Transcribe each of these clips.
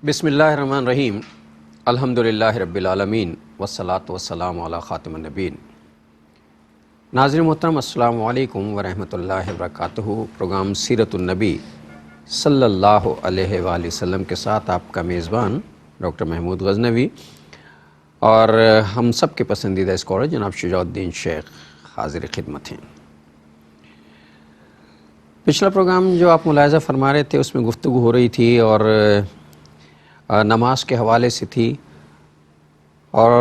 بسم اللہ الرحمن الرحیم، الحمدللہ رب العالمین والصلاة والسلام علی خاتم النبیین۔ ناظرین محترم، السلام علیکم ورحمۃ اللہ وبرکاتہ۔ پروگرام سیرت النبی صلی اللہ علیہ وآلہ وسلم کے ساتھ آپ کا میزبان ڈاکٹر محمود غزنوی اور ہم سب کے پسندیدہ اسکالر جناب شجاع الدین شیخ حاضر خدمت ہیں۔ پچھلا پروگرام جو آپ ملاحظہ فرما رہے تھے اس میں گفتگو ہو رہی تھی اور نماز کے حوالے سے تھی اور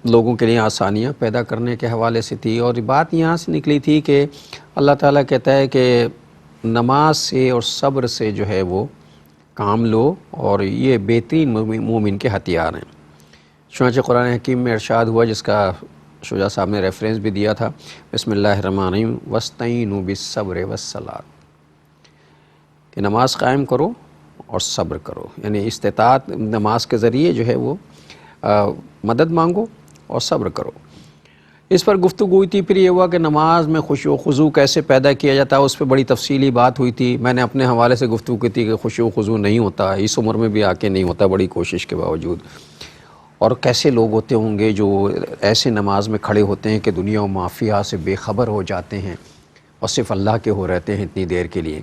لوگوں کے لیے آسانیاں پیدا کرنے کے حوالے سے تھی، اور بات یہاں سے نکلی تھی کہ اللہ تعالیٰ کہتا ہے کہ نماز سے اور صبر سے جو ہے وہ کام لو اور یہ بہترین مومن کے ہتھیار ہیں۔ چنانچہ قرآن حکیم میں ارشاد ہوا، جس کا شجاع صاحب نے ریفرنس بھی دیا تھا، بسم اللہ الرحمن الرحیم وَاسْتَعِینُوا بِالصَّبْرِ وَالصَّلَاةِ، کہ نماز قائم کرو اور صبر کرو، یعنی استطاعت نماز کے ذریعے جو ہے وہ مدد مانگو اور صبر کرو۔ اس پر گفتگو ہوئی تھی، پھر یہ ہوا کہ نماز میں خشوع و خضوع کیسے پیدا کیا جاتا ہے، اس پہ بڑی تفصیلی بات ہوئی تھی۔ میں نے اپنے حوالے سے گفتگو کی تھی کہ خشوع و خضوع نہیں ہوتا، اس عمر میں بھی آ کے نہیں ہوتا بڑی کوشش کے باوجود، اور کیسے لوگ ہوتے ہوں گے جو ایسے نماز میں کھڑے ہوتے ہیں کہ دنیا و مافیہ سے بے خبر ہو جاتے ہیں اور صرف اللہ کے ہو رہتے ہیں اتنی دیر کے لیے۔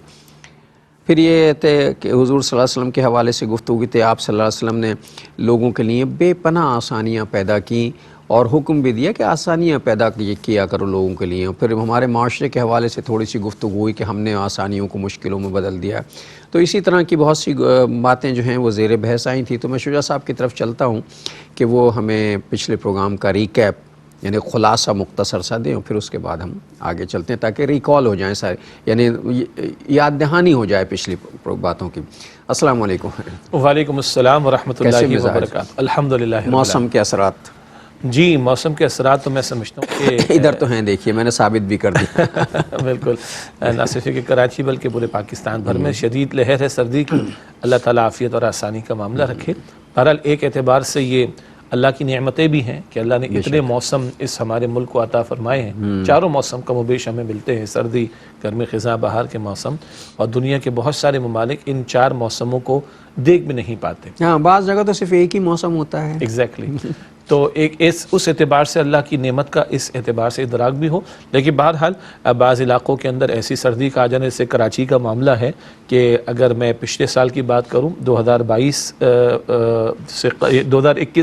پھر یہ تھے کہ حضور صلی اللہ علیہ وسلم کے حوالے سے گفتگو کی تھی، آپ صلی اللہ علیہ وسلم نے لوگوں کے لیے بے پناہ آسانیاں پیدا کیں اور حکم بھی دیا کہ آسانیاں پیدا کیا کرو لوگوں کے لیے۔ پھر ہمارے معاشرے کے حوالے سے تھوڑی سی گفتگو ہوئی کہ ہم نے آسانیوں کو مشکلوں میں بدل دیا، تو اسی طرح کی بہت سی باتیں جو ہیں وہ زیر بحث آئی تھیں۔ تو میں شجاع صاحب کی طرف چلتا ہوں کہ وہ ہمیں پچھلے پروگرام کا ریکیپ یعنی خلاصہ مختصر سا دیں، اور پھر اس کے بعد ہم آگے چلتے ہیں تاکہ ریکال ہو جائیں سارے، یعنی یاد دہانی ہو جائے پچھلی باتوں کی۔ السلام علیکم۔ وعلیکم السلام ورحمۃ اللہ وبرکاتہ۔ الحمدللہ۔ موسم کے اثرات؟ جی، موسم کے اثرات تو میں سمجھتا ہوں کہ ادھر تو ہیں، دیکھیے میں نے ثابت بھی کر دیا۔ بالکل، نہ صرف کہ کراچی بلکہ پورے پاکستان بھر میں شدید لہر ہے سردی کی۔ اللہ تعالیٰ عافیت اور آسانی کا معاملہ رکھے۔ بہرحال ایک اعتبار سے یہ اللہ کی نعمتیں بھی ہیں کہ اللہ نے اتنے موسم اس ہمارے ملک کو عطا فرمائے ہیں۔ چاروں موسم کم و بیش ہمیں ملتے ہیں، سردی، گرمی، خزاں، بہار کے موسم، اور دنیا کے بہت سارے ممالک ان چار موسموں کو دیکھ بھی نہیں پاتے۔ ہاں، بعض جگہ تو صرف ایک ہی موسم ہوتا ہے۔ ایگزیکٹلی۔ تو ایک اس اعتبار سے اللہ کی نعمت کا اس اعتبار سے ادراک بھی ہو، لیکن بہرحال بعض علاقوں کے اندر ایسی سردی کا آ جانے سے کراچی کا معاملہ ہے کہ اگر میں پچھلے سال کی بات کروں، 2021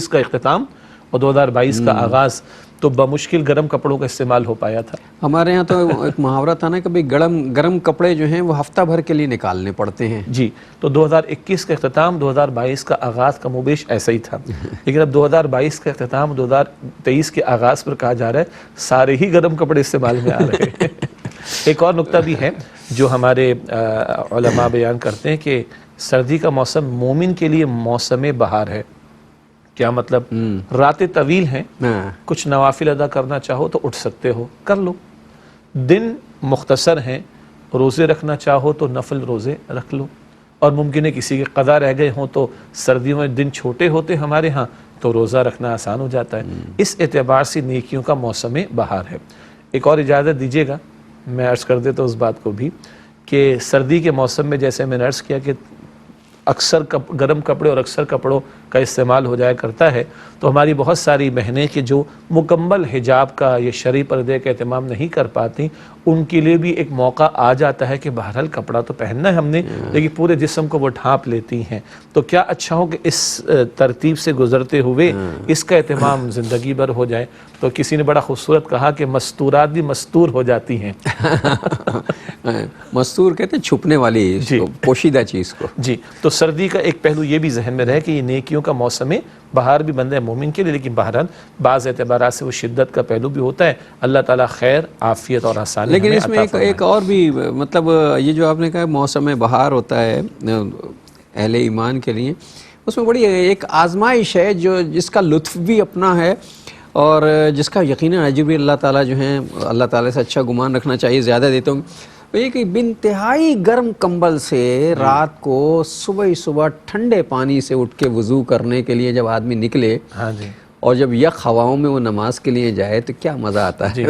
کا اختتام اور 2022 کا آغاز، تو بمشکل گرم کپڑوں کا استعمال ہو پایا تھا۔ ہمارے ہاں تو ایک محاورہ تھا نا کہ بھئی گرم کپڑے جو ہیں وہ ہفتہ بھر کے لیے نکالنے پڑتے ہیں۔ جی، تو 2021 کا اختتام، 2022 کا آغاز کم و بیش ایسا ہی تھا، لیکن اب 2022 کا اختتام 2023 کے آغاز پر کہا جا رہا ہے سارے ہی گرم کپڑے استعمال میں آ رہے ہیں۔ ایک اور نکتہ بھی ہے جو ہمارے علماء بیان کرتے ہیں کہ سردی کا موسم مومن کے لیے موسم بہار ہے۔ کیا مطلب؟ راتیں طویل ہیں، کچھ نوافل ادا کرنا چاہو تو اٹھ سکتے ہو، کر لو۔ دن مختصر ہیں، روزے رکھنا چاہو تو نفل روزے رکھ لو، اور ممکن ہے کسی کے قضا رہ گئے ہوں تو سردیوں میں دن چھوٹے ہوتے ہمارے ہاں تو روزہ رکھنا آسان ہو جاتا ہے۔ اس اعتبار سے نیکیوں کا موسم بہار ہے۔ ایک اور اجازت دیجیے گا، میں عرض کر دیتا ہوں اس بات کو بھی کہ سردی کے موسم میں جیسے میں نے عرض کیا کہ اکثر گرم کپڑے اور اکثر کپڑوں کا استعمال ہو جایا کرتا ہے، تو ہماری بہت ساری بہنیں کہ جو مکمل حجاب کا یا شرعی پردے کا اہتمام نہیں کر پاتی، ان کے لیے بھی ایک موقع آ جاتا ہے کہ بہرحال کپڑا تو پہننا ہے ہم نے، لیکن پورے جسم کو وہ ڈھانپ لیتی ہیں، تو کیا اچھا ہو کہ اس ترتیب سے گزرتے ہوئے اس کا اہتمام زندگی بھر ہو جائے۔ تو کسی نے بڑا خوبصورت کہا کہ مستورات بھی مستور ہو جاتی ہیں۔ مستور کہتے ہیں چھپنے والی، پوشیدہ چیز کو۔ جی، تو سردی کا ایک پہلو یہ بھی ذہن میں رہے کہ یہ نیکیوں کا موسم بہار بھی بندہ مومن کے لیے، لیکن بہرحال بعض اعتبارات سے وہ شدت کا پہلو بھی ہوتا ہے۔ اللہ تعالیٰ خیر، عافیت اور آسانی لیکن اس میں ایک اور بھی مطلب یہ جو آپ نے کہا موسم بہار ہوتا ہے اہل ایمان کے لیے، اس میں بڑی ایک آزمائش ہے جس کا لطف بھی اپنا ہے اور جس کا یقیناً اجر بھی اللہ تعالیٰ جو ہیں، اللہ تعالیٰ سے اچھا گمان رکھنا چاہیے، زیادہ دیتا ہوں۔ یہ کہ بانتہائی گرم کمبل سے رات کو صبح ٹھنڈے پانی سے اٹھ کے وضو کرنے کے لیے جب آدمی نکلے، ہاں جی، اور جب یک ہواؤں میں وہ نماز کے لیے جائے تو کیا مزہ آتا ہے۔ جی،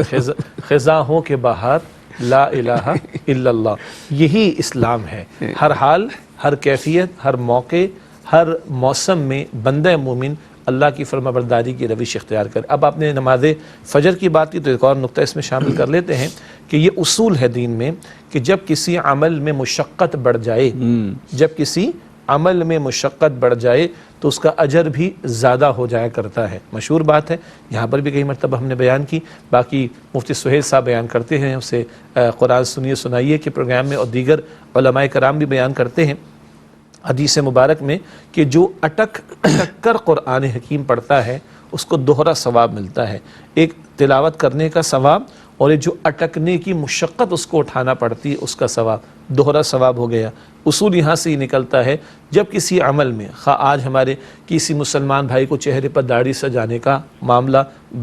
خزاں ہو کے بہار لا الہ الا اللہ، یہی اسلام ہے۔ ہر حال، ہر کیفیت، ہر موقع، ہر موسم میں بندہ مومن اللہ کی فرما برداری کی روش اختیار کرے۔ اب آپ نے نماز فجر کی بات کی تو ایک اور نقطہ اس میں شامل کر لیتے ہیں کہ یہ اصول ہے دین میں کہ جب کسی عمل میں مشقت بڑھ جائے، جب کسی عمل میں مشقت بڑھ جائے تو اس کا اجر بھی زیادہ ہو جایا کرتا ہے۔ مشہور بات ہے، یہاں پر بھی کئی مرتبہ ہم نے بیان کی، باقی مفتی سہیل صاحب بیان کرتے ہیں اسے قرآن سنیے سنائیے کے پروگرام میں، اور دیگر علماء کرام بھی بیان کرتے ہیں حدیث مبارک میں کہ جو اٹک کر قرآن حکیم پڑھتا ہے اس کو دوہرا ثواب ملتا ہے، ایک تلاوت کرنے کا ثواب اور جو اٹکنے کی مشقت اس کو اٹھانا پڑتی ہے اس کا ثواب، دوہرا ثواب ہو گیا۔ اصول یہاں سے ہی نکلتا ہے جب کسی عمل میں، خواہ آج ہمارے کسی مسلمان بھائی کو چہرے پر داڑھی سجانے کا معاملہ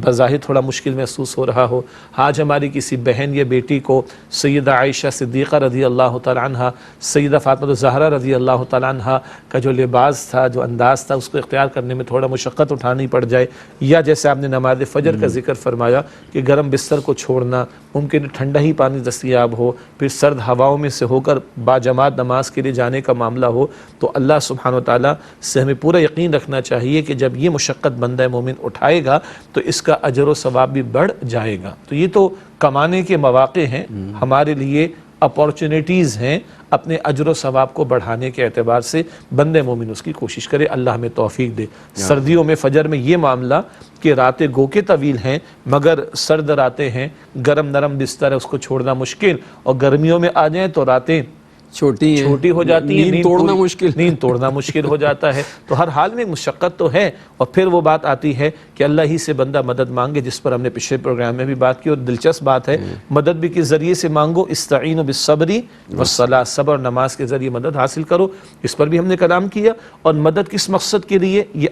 بظاہر تھوڑا مشکل محسوس ہو رہا ہو، آج ہماری کسی بہن یا بیٹی کو سیدہ عائشہ صدیقہ رضی اللہ تعالیٰ عنہ، سیدہ فاطمہ الزہرا رضی اللہ تعالیٰ عنہ کا جو لباس تھا، جو انداز تھا، اس کو اختیار کرنے میں تھوڑا مشقت اٹھانی پڑ جائے، یا جیسے آپ نے نماز فجر کا ذکر فرمایا کہ گرم بستر کو چھوڑنا، ممکن ٹھنڈا ہی پانی دستیاب ہو، پھر سرد ہواؤں میں سے ہو کر باجماعت نماز کے لیے جانے کا معاملہ ہو، تو اللہ سبحانہ وتعالیٰ سے ہمیں پورا یقین رکھنا چاہیے کہ جب یہ مشقت بندہ مومن اٹھائے گا تو اس کا اجر و ثواب بھی بڑھ جائے گا۔ تو یہ تو کمانے کے مواقع ہیں، ہمارے لیے اپارچونیٹیز ہیں، اپنے اجر و ثواب کو بڑھانے کے اعتبار سے بندہ مومن اس کی کوشش کرے، اللہ ہمیں توفیق دے۔ سردیوں میں فجر میں یہ معاملہ کہ راتیں گو کے طویل ہیں مگر سرد راتیں ہیں، گرم نرم بستر ہے اس کو چھوڑنا مشکل، اور گرمیوں میں آ جائیں تو راتیں چھوٹی ہو جاتی ہیں، نیند توڑنا مشکل ہو جاتا ہے۔ تو ہر حال میں مشقت تو ہے، اور پھر وہ بات آتی ہے کہ اللہ ہی سے بندہ مدد مانگے، جس پر ہم نے پچھلے پروگرام میں بھی بات کی، اور دلچسپ بات ہے مدد بھی کس ذریعے سے مانگو، استعینوا بالصبر والصلاۃ، صبر اور نماز کے ذریعے مدد حاصل کرو، اس پر بھی ہم نے کلام کیا۔ اور مدد کس مقصد کے لیے، یہ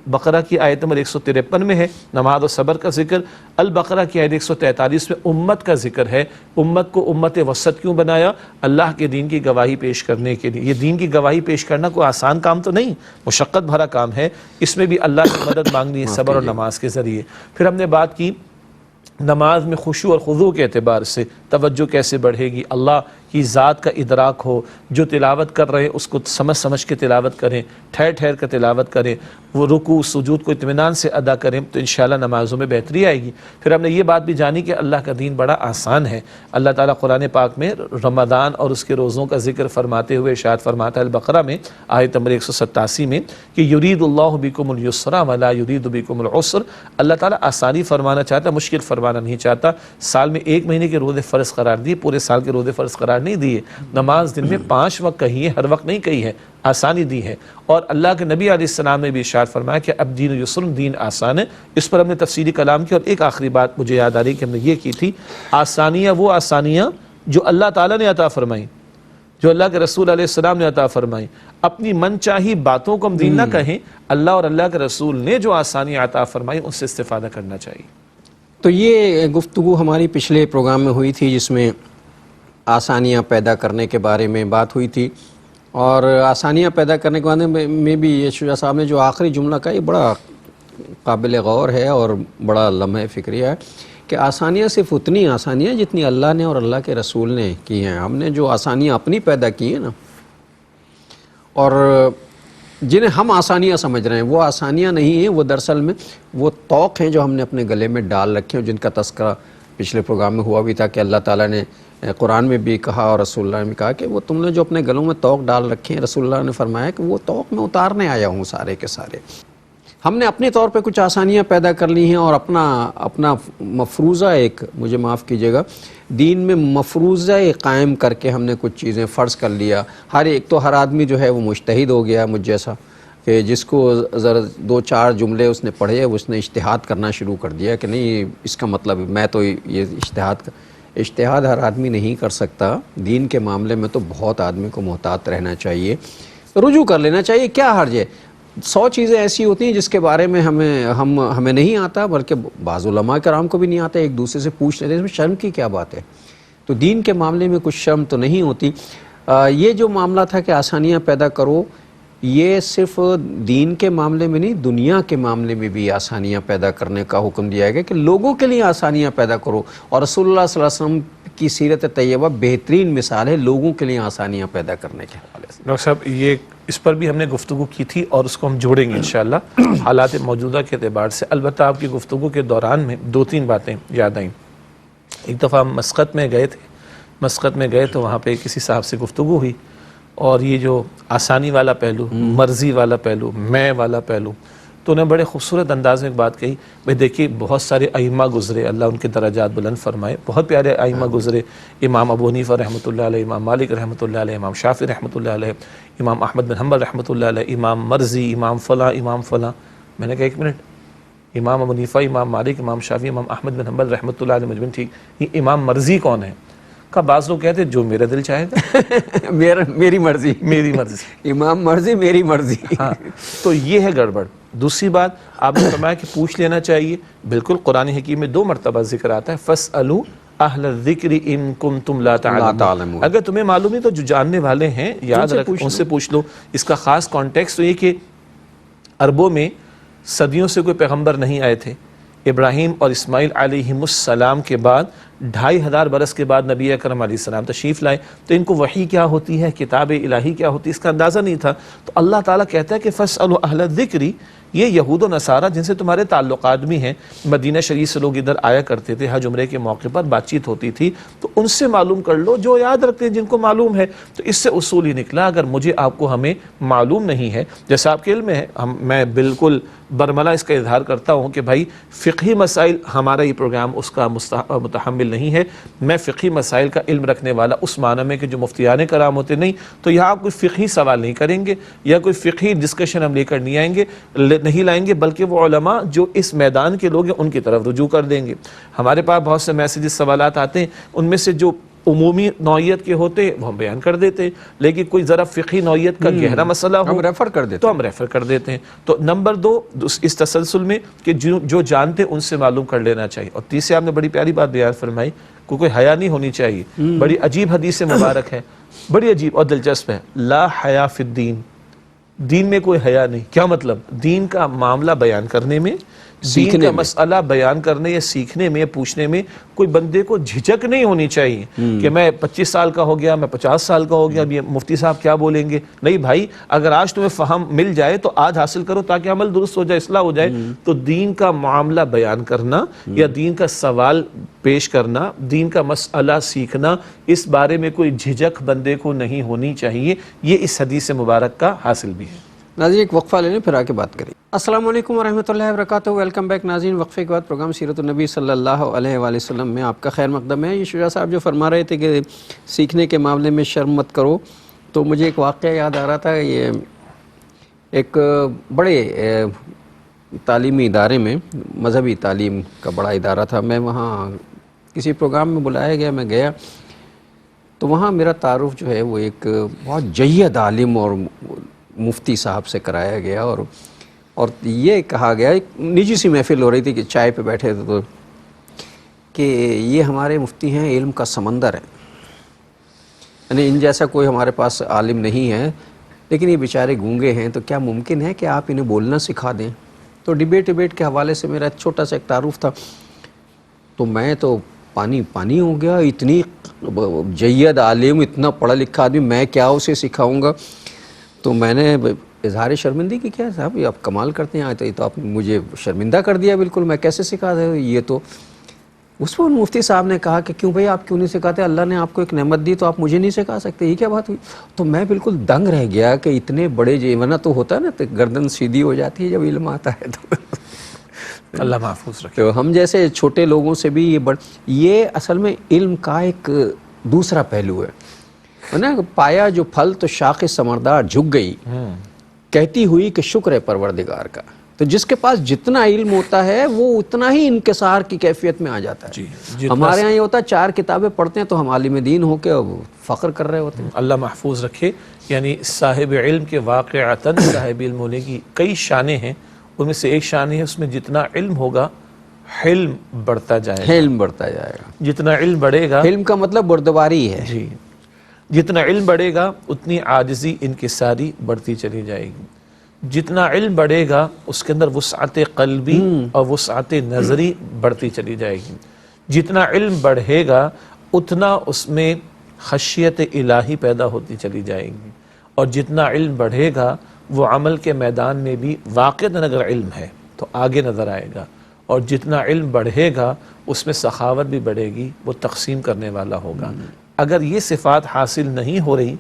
بقرہ کی آیت نمبر 153 میں ہے نماز و صبر کا ذکر، البقرہ کی آیت 143 میں امت کا ذکر ہے۔ امت کو امت وسط کیوں بنایا؟ اللہ کے دین کی گواہی پیش کرنے کے لیے۔ یہ دین کی گواہی پیش کرنا کوئی آسان کام تو نہیں، مشقت بھرا کام ہے، اس میں بھی اللہ کی مدد مانگنی ہے صبر اور نماز کے ذریعے۔ پھر ہم نے بات کی نماز میں خشوع اور خضوع کے اعتبار سے توجہ کیسے بڑھے گی، اللہ کی ذات کا ادراک ہو، جو تلاوت کر رہے ہیں اس کو سمجھ کے تلاوت کریں، ٹھہر ٹھہر کر تلاوت کریں، وہ رکوع سجود کو اطمینان سے ادا کریں تو انشاءاللہ نمازوں میں بہتری آئے گی۔ پھر ہم نے یہ بات بھی جانی کہ اللہ کا دین بڑا آسان ہے۔ اللہ تعالیٰ قرآن پاک میں رمضان اور اس کے روزوں کا ذکر فرماتے ہوئے ارشاد فرماتا ہے البقرہ میں آیت نمبر 187 میں کہ یرید اللہ بکم اليسر ولا یرید بکم العسر، اللہ تعالیٰ آسانی فرمانا چاہتا ہے، مشکل فرمانا نہیں چاہتا۔ سال میں 1 مہینے کے روزے فرض قرار دیے، پورے سال کے روزے فرض قرار نہیں دیے، نماز دن میں 5 وقت کہی ہے، ہر وقت نہیں کہی ہے، آسانی دی ہے۔ اور اللہ کے نبی علیہ السلام نے بھی ارشاد فرمایا کہ اب دین یسر، دین آسان ہے۔ اس پر ہم نے تفصیلی کلام کیا، اور ایک آخری بات مجھے یاد آ رہی کہ ہم نے یہ کی تھی، آسانیاں وہ آسانیاں جو اللہ تعالیٰ نے عطا فرمائیں، جو اللہ کے رسول علیہ السلام نے عطا فرمائیں۔ اپنی من چاہی باتوں کو ہم دین نہ کہیں، اللہ اور اللہ کے رسول نے جو آسانیاں عطا فرمائیں ان سے استفادہ کرنا چاہیے۔ تو یہ گفتگو ہماری پچھلے پروگرام میں ہوئی تھی جس میں آسانیاں پیدا کرنے کے بارے میں بات ہوئی تھی، اور آسانیاں پیدا کرنے کے بارے میں بھی یہ شجاع صاحب نے جو آخری جملہ کہا یہ بڑا قابل غور ہے اور بڑا لمحہ فکریہ ہے کہ آسانیاں صرف اتنی آسانیاں جتنی اللہ نے اور اللہ کے رسول نے کی ہیں۔ ہم نے جو آسانیاں اپنی پیدا کی ہیں نا، اور جنہیں ہم آسانیاں سمجھ رہے ہیں وہ آسانیاں نہیں ہیں، وہ دراصل میں وہ طوق ہیں جو ہم نے اپنے گلے میں ڈال رکھے ہیں، جن کا تذکرہ پچھلے پروگرام میں ہوا بھی تھا کہ اللہ تعالیٰ نے قرآن میں بھی کہا اور رسول اللہ نے بھی کہا کہ وہ تم نے جو اپنے گلوں میں طوق ڈال رکھے ہیں، رسول اللہ نے فرمایا کہ وہ طوق میں اتارنے آیا ہوں سارے کے سارے۔ ہم نے اپنے طور پہ کچھ آسانیاں پیدا کر لی ہیں، اور اپنا مفروضہ ایک، مجھے معاف کیجیے گا، دین میں مفروضہ قائم کر کے ہم نے کچھ چیزیں فرض کر لیا۔ ہر آدمی جو ہے وہ مجتہد ہو گیا مجھ جیسا، کہ جس کو ذرا 2-4 جملے اس نے پڑھے اس نے اجتہاد کرنا شروع کر دیا کہ نہیں اس کا مطلب میں تو یہ اجتہاد ہر آدمی نہیں کر سکتا۔ دین کے معاملے میں تو بہت آدمی کو محتاط رہنا چاہیے، رجوع کر لینا چاہیے، کیا حرج ہے۔ 100 چیزیں ایسی ہوتی ہیں جس کے بارے میں ہمیں نہیں آتا، بلکہ بعض علماء کرام کو بھی نہیں آتا، ایک دوسرے سے پوچھ لیتے ہیں، اس میں شرم کی کیا بات ہے؟ تو دین کے معاملے میں کچھ شرم تو نہیں ہوتی۔ یہ جو معاملہ تھا کہ آسانیاں پیدا کرو، یہ صرف دین کے معاملے میں نہیں، دنیا کے معاملے میں بھی آسانیاں پیدا کرنے کا حکم دیا گیا کہ لوگوں کے لیے آسانیاں پیدا کرو، اور رسول اللہ صلی اللہ علیہ وسلم کی سیرت طیبہ بہترین مثال ہے لوگوں کے لیے آسانیاں پیدا کرنے کے حوالے سے۔ ڈاکٹر صاحب یہ اس پر بھی ہم نے گفتگو کی تھی اور اس کو ہم جوڑیں گے انشاءاللہ حالات موجودہ کے اعتبار سے۔ البتہ آپ کی گفتگو کے دوران میں 2-3 باتیں یاد آئیں۔ ایک دفعہ ہم مسقط میں گئے تھے، مسقط میں گئے تو وہاں پہ کسی صاحب سے گفتگو ہوئی، اور یہ جو آسانی والا پہلو، مرضی والا پہلو، میں والا پہلو، تو انہیں بڑے خوبصورت انداز میں ایک بات کہی، بھئی دیکھیے بہت سارے ائمہ گزرے، اللہ ان کے درجات بلند فرمائے، بہت پیارے ائمہ گزرے، امام ابو حنیفہ رحمۃ اللہ علیہ، امام مالک رحمۃ اللہ علیہ، امام شافعی رحمۃ اللہ علیہ، امام احمد بن حنبل رحمۃ اللہ علیہ، امام مرزی، امام فلاں، امام فلاں۔ میں نے کہا ایک منٹ، امام ابو حنیفہ، امام مالک، امام شافعی، امام احمد بن حنبل رحمۃ اللہ علیہ مجمعین ٹھیک، یہ امام مرزی کون ہے؟ کہا بعض لوگ کہتے ہیں جو میرا دل چاہے گا میری مرضی، میری مرضی، امام مرضی میری مرضی۔ ہاں تو یہ ہے گڑبڑ۔ دوسری بات آپ نے فرمایا کہ پوچھ لینا چاہیے، بالکل قرآن حکیم میں 2 مرتبہ ذکر آتا ہے، فَاسْأَلُوا أَهْلَ الذِّكْرِ إِن كُنتُمْ لَا تَعْلَمُونَ، اگر تمہیں معلوم نہیں تو جو جاننے والے ہیں یاد رکھ، ان سے پوچھ لو۔ اس کا خاص کانٹیکسٹ تو یہ کہ عربوں میں صدیوں سے کوئی پیغمبر نہیں آئے تھے، ابراہیم اور اسماعیل علیہم السلام کے بعد 2500 برس کے بعد نبی اکرم علیہ السلام تشریف لائے، تو ان کو وحی کیا ہوتی ہے، کتاب الہی کیا ہوتی ہے، اس کا اندازہ نہیں تھا۔ تو اللہ تعالیٰ کہتا ہے کہ فَاسْأَلُوا أَهْلَ الذِّكْرِ، یہ یہود و نصارہ جن سے تمہارے تعلقات بھی ہیں، مدینہ شریف سے لوگ ادھر آیا کرتے تھے، حج عمرے کے موقع پر بات چیت ہوتی تھی، تو ان سے معلوم کر لو جو یاد رکھتے ہیں، جن کو معلوم ہے۔ تو اس سے اصول ہی نکلا، اگر مجھے آپ کو ہمیں معلوم نہیں ہے، جیسا آپ کے علم میں ہے، میں بالکل برملا اس کا اظہار کرتا ہوں کہ بھائی فقہی مسائل، ہمارا یہ پروگرام اس کا متحمل نہیں ہے، میں فقہی مسائل کا علم رکھنے والا اس معنی میں کہ جو مفتیان کرام ہوتے نہیں، تو یہاں آپ کوئی فقہی سوال نہیں کریں گے یا کوئی فقہی ڈسکشن ہم لے کر نہیں لائیں گے، بلکہ وہ علماء جو اس میدان کے لوگ ہیں ان کی طرف رجوع کر دیں گے۔ ہمارے پاس بہت سے میسیجز، سوالات آتے ہیں، ان میں سے جو عمومی نوعیت کے ہوتے ہیں وہ ہم بیان کر دیتے ہیں، لیکن کوئی ذرا فقہی نوعیت کا گہرا مسئلہ ہو ہم ریفر کر دیتے تو ہم ریفر کر دیتے ہیں۔ تو نمبر 2 اس تسلسل میں کہ جو جانتے ان سے معلوم کر لینا چاہیے۔ اور تیسرے آپ نے بڑی پیاری بات بیان فرمائی، کوئی حیا نہیں ہونی چاہیے، بڑی عجیب حدیث مبارک ہے، بڑی عجیب اور دلچسپ ہے، لا حیا فی الدین، دین میں کوئی حیا نہیں۔ کیا مطلب؟ دین کا معاملہ بیان کرنے میں، دین کا مسئلہ بیان کرنے یا سیکھنے میں، پوچھنے میں کوئی بندے کو جھجک نہیں ہونی چاہیے کہ میں 25 سال کا ہو گیا، میں 50 سال کا ہو گیا، اب یہ مفتی صاحب کیا بولیں گے۔ نہیں بھائی، اگر آج تمہیں فہم مل جائے تو آج حاصل کرو تاکہ عمل درست ہو جائے، اصلاح ہو جائے۔ تو دین کا معاملہ بیان کرنا یا دین کا سوال پیش کرنا، دین کا مسئلہ سیکھنا، اس بارے میں کوئی جھجک بندے کو نہیں ہونی چاہیے، یہ اس حدیث مبارک کا حاصل بھی ہے۔ ناظرین ایک وقفہ لے لیں پھر آگے بات کریں۔ السلام علیکم ورحمۃ اللہ وبرکاتہ، ویلکم بیک ناظرین۔ وقفے کے بعد پروگرام سیرت النبی صلی اللہ علیہ وآلہ وسلم میں آپ کا خیر مقدم ہے۔ یہ شجاع صاحب جو فرما رہے تھے کہ سیکھنے کے معاملے میں شرم مت کرو، تو مجھے ایک واقعہ یاد آ رہا تھا۔ یہ ایک بڑے تعلیمی ادارے میں، مذہبی تعلیم کا بڑا ادارہ تھا، میں وہاں کسی پروگرام میں بلایا گیا، میں گیا تو وہاں میرا تعارف جو ہے وہ ایک بہت جید عالم اور مفتی صاحب سے کرایا گیا، اور یہ کہا گیا، ایک نجی سی محفل ہو رہی تھی کہ چائے پہ بیٹھے تھے تو، کہ یہ ہمارے مفتی ہیں، علم کا سمندر ہے، یعنی ان جیسا کوئی ہمارے پاس عالم نہیں ہے، لیکن یہ بیچارے گونگے ہیں، تو کیا ممکن ہے کہ آپ انہیں بولنا سکھا دیں؟ تو ڈبیٹ کے حوالے سے میرا چھوٹا سا ایک تعارف تھا، تو میں تو پانی ہو گیا، اتنی جید عالم، اتنا پڑھا لکھا آدمی، میں کیا اسے سکھاؤں گا؟ تو میں نے اظہار شرمندگی کی، کیا صاحب یہ آپ کمال کرتے ہیں، یہ تو آپ مجھے شرمندہ کر دیا بالکل، میں کیسے سکھا دے؟ یہ تو اس پر مفتی صاحب نے کہا کہ کیوں بھائی آپ کیوں نہیں سکھاتے؟ اللہ نے آپ کو ایک نعمت دی تو آپ مجھے نہیں سکھا سکتے، یہ کیا بات ہوئی؟ تو میں بالکل دنگ رہ گیا کہ اتنے بڑے ورنہ تو ہوتا ہے نا، تو گردن سیدھی ہو جاتی ہے جب علم آتا ہے تو اللہ محفوظ رکھے۔ تو ہم جیسے چھوٹے لوگوں سے بھی یہ اصل میں علم کا ایک دوسرا پہلو ہے نا، پایا جو پھل تو شاخ ثمردار جھک گئی، کہتی ہوئی کہ شکر ہے پروردگار کا۔ تو جس کے پاس جتنا علم ہوتا ہے وہ اتنا ہی انکسار کی کیفیت میں آ جاتا ہے۔ ہمارے ہاں یہ ہوتا ہے 4 کتابیں پڑھتے ہیں تو ہم عالم دین ہو کے فخر کر رہے ہوتے ہیں۔ اللہ محفوظ رکھے۔ یعنی صاحب علم کے واقعتاً صاحب علم ہونے کی کئی شانیں ہیں، ان میں سے ایک شان ہے اس میں جتنا علم ہوگا حلم بڑھتا جائے گا، علم بڑھتا جائے گا، جتنا علم بڑھے گا، علم کا مطلب بردباری ہے، جی، جتنا علم بڑھے گا اتنی عاجزی انکساری بڑھتی چلی جائے گی، جتنا علم بڑھے گا اس کے اندر وسعت قلبی اور وسعت نظری بڑھتی چلی جائے گی، جتنا علم بڑھے گا اتنا اس میں خشیت الہی پیدا ہوتی چلی جائے گی، اور جتنا علم بڑھے گا وہ عمل کے میدان میں بھی واقعتاً اگر علم ہے تو آگے نظر آئے گا، اور جتنا علم بڑھے گا اس میں سخاوت بھی بڑھے گی، وہ تقسیم کرنے والا ہوگا۔ اگر یہ صفات حاصل نہیں ہو رہی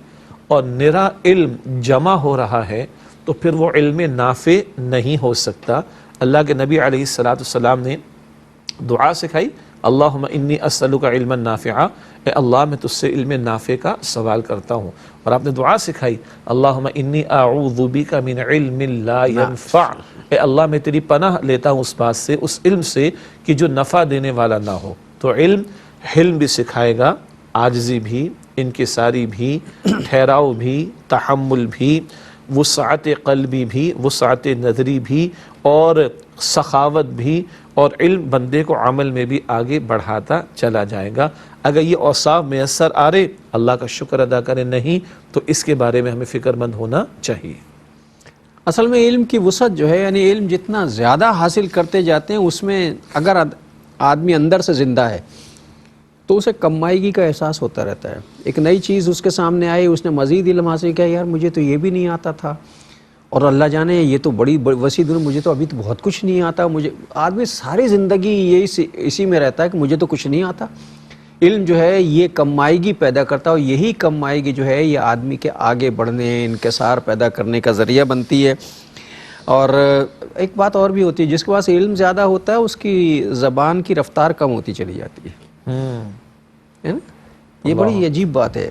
اور نرا علم جمع ہو رہا ہے تو پھر وہ علم نافع نہیں ہو سکتا۔ اللہ کے نبی علیہ السلام نے دعا سکھائی، اللہم انی اسألک علما نافعا، اے اللہ میں تجھ سے علم نافع کا سوال کرتا ہوں۔ اور آپ نے دعا سکھائی، اللہم انی اعوذ بک من علم لا ينفع، اے اللہ میں تیری پناہ لیتا ہوں اس بات سے، اس علم سے کہ جو نفع دینے والا نہ ہو۔ تو علم بھی سکھائے گا، عاجزی بھی، انکساری بھی، ٹھہراؤ بھی، تحمل بھی، وسعت قلبی بھی، وسعت نظری بھی، اور سخاوت بھی، اور علم بندے کو عمل میں بھی آگے بڑھاتا چلا جائے گا۔ اگر یہ اوصاف میسر آ رہے، اللہ کا شکر ادا کریں، نہیں تو اس کے بارے میں ہمیں فکر مند ہونا چاہیے۔ اصل میں علم کی وسعت جو ہے، یعنی علم جتنا زیادہ حاصل کرتے جاتے ہیں اس میں اگر آدمی اندر سے زندہ ہے تو اسے کمائیگی کا احساس ہوتا رہتا ہے۔ ایک نئی چیز اس کے سامنے آئی، اس نے مزید علم حاصل کیا، یار مجھے تو یہ بھی نہیں آتا تھا، اور اللہ جانے یہ تو بڑی وسیع دنیا، مجھے تو ابھی تو بہت کچھ نہیں آتا۔ آدمی ساری زندگی اسی میں رہتا ہے کہ مجھے تو کچھ نہیں آتا۔ علم جو ہے یہ کمائیگی پیدا کرتا ہے، اور یہی کمائیگی جو ہے یہ آدمی کے آگے بڑھنے، انکسار پیدا کرنے کا ذریعہ بنتی ہے۔ اور ایک بات اور بھی ہوتی ہے، جس کے پاس علم زیادہ ہوتا ہے اس کی زبان کی رفتار کم ہوتی چلی جاتی ہے نا؟ یہ بڑی عجیب بات ہے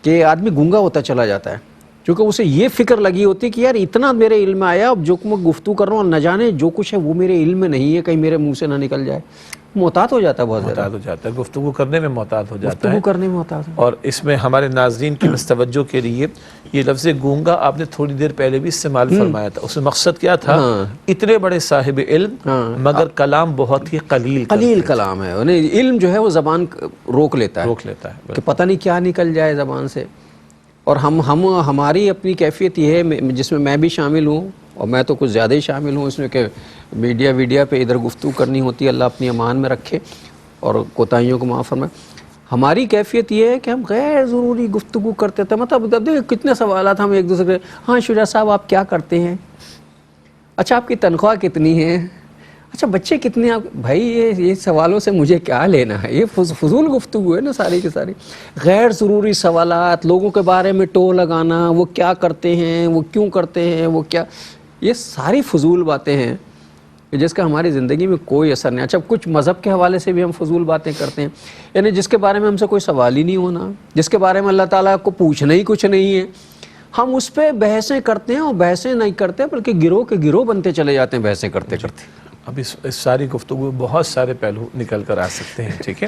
کہ آدمی گونگا ہوتا چلا جاتا ہے، کیونکہ اسے یہ فکر لگی ہوتی ہے کہ یار اتنا میرے علم میں آیا، اب جو میں گفتگو کر رہا ہوں نہ جانے جو کچھ ہے وہ میرے علم میں نہیں ہے، کہیں میرے منہ سے نہ نکل جائے۔ محتاط ہو جاتا ہے، بہت زیادہ محتاط ہو جاتا ہے، گفتگو کرنے میں محتاط ہو جاتا ہے، گفتگو کرنے میں محتاط ہے۔ اور اس میں ہمارے ناظرین کی توجہ کے لیے یہ لفظ گونگا آپ نے تھوڑی دیر پہلے بھی استعمال فرمایا تھا، اس میں مقصد کیا تھا؟ اتنے بڑے صاحب علم مگر کلام بہت ہی قلیل کلام ہے، یعنی علم جو ہے وہ زبان روک لیتا ہے کہ پتہ نہیں کیا نکل جائے زبان سے۔ اور ہماری اپنی کیفیت یہ ہے، جس میں میں بھی شامل ہوں، اور میں تو کچھ زیادہ ہی شامل ہوں اس میں، کہ میڈیا پہ ادھر گفتگو کرنی ہوتی ہے، اللہ اپنی امان میں رکھے اور کوتاہیوں کو معاف فرمائے۔ ہماری کیفیت یہ ہے کہ ہم غیر ضروری گفتگو کرتے تھے، مطلب دیکھیں کتنے سوالات ہم ایک دوسرے کے، ہاں شجاع صاحب آپ کیا کرتے ہیں، اچھا آپ کی تنخواہ کتنی ہے، اچھا بچے کتنے آپ، بھائی یہ سوالوں سے مجھے کیا لینا ہے، یہ فضول گفتگو ہے نا ساری کی ساری۔ غیر ضروری سوالات، لوگوں کے بارے میں ٹو لگانا، وہ کیا کرتے ہیں، وہ کیوں کرتے ہیں، وہ کیا، یہ ساری فضول باتیں ہیں جس کا ہماری زندگی میں کوئی اثر نہیں۔ اچھا کچھ مذہب کے حوالے سے بھی ہم فضول باتیں کرتے ہیں، یعنی جس کے بارے میں ہم سے کوئی سوال ہی نہیں ہونا، جس کے بارے میں اللہ تعالیٰ کو پوچھنا ہی کچھ نہیں ہے، ہم اس پہ بحثیں کرتے ہیں، اور بحثیں نہیں کرتے بلکہ گروہ کے گروہ بنتے چلے جاتے ہیں بحثیں کرتے کرتے۔ اب اس ساری گفتگو میں بہت سارے پہلو نکل کر آ سکتے ہیں، ٹھیک ہے،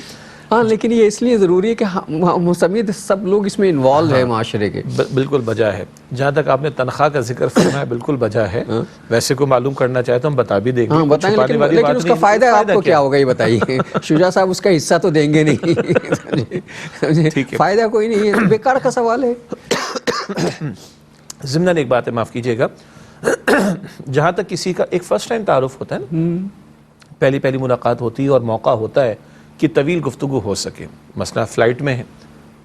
ہاں لیکن یہ اس لیے ضروری ہے کہ ہم سمیت سب لوگ اس میں انوالو ہیں معاشرے کے۔ بالکل بجا ہے۔ جہاں تک آپ نے تنخواہ کا ذکر فرمایا بالکل بجا ہے، ویسے کو معلوم کرنا چاہے تو ہم بتا بھی دیں گے، ہاں بتائیں، لیکن اس کا فائدہ آپ کو کیا ہوگا یہ بتائیے۔ شجاع صاحب اس کا حصہ تو دیں گے نہیں، فائدہ کوئی نہیں ہے، بیکار کا سوال ہے۔ ضمناً ایک بات ہے، معاف کیجیے گا، جہاں تک کسی کا ایک فرسٹ ٹائم تعارف ہوتا ہے نا، پہلی ملاقات ہوتی ہے اور موقع ہوتا ہے کہ طویل گفتگو ہو سکے، مثلا فلائٹ میں ہے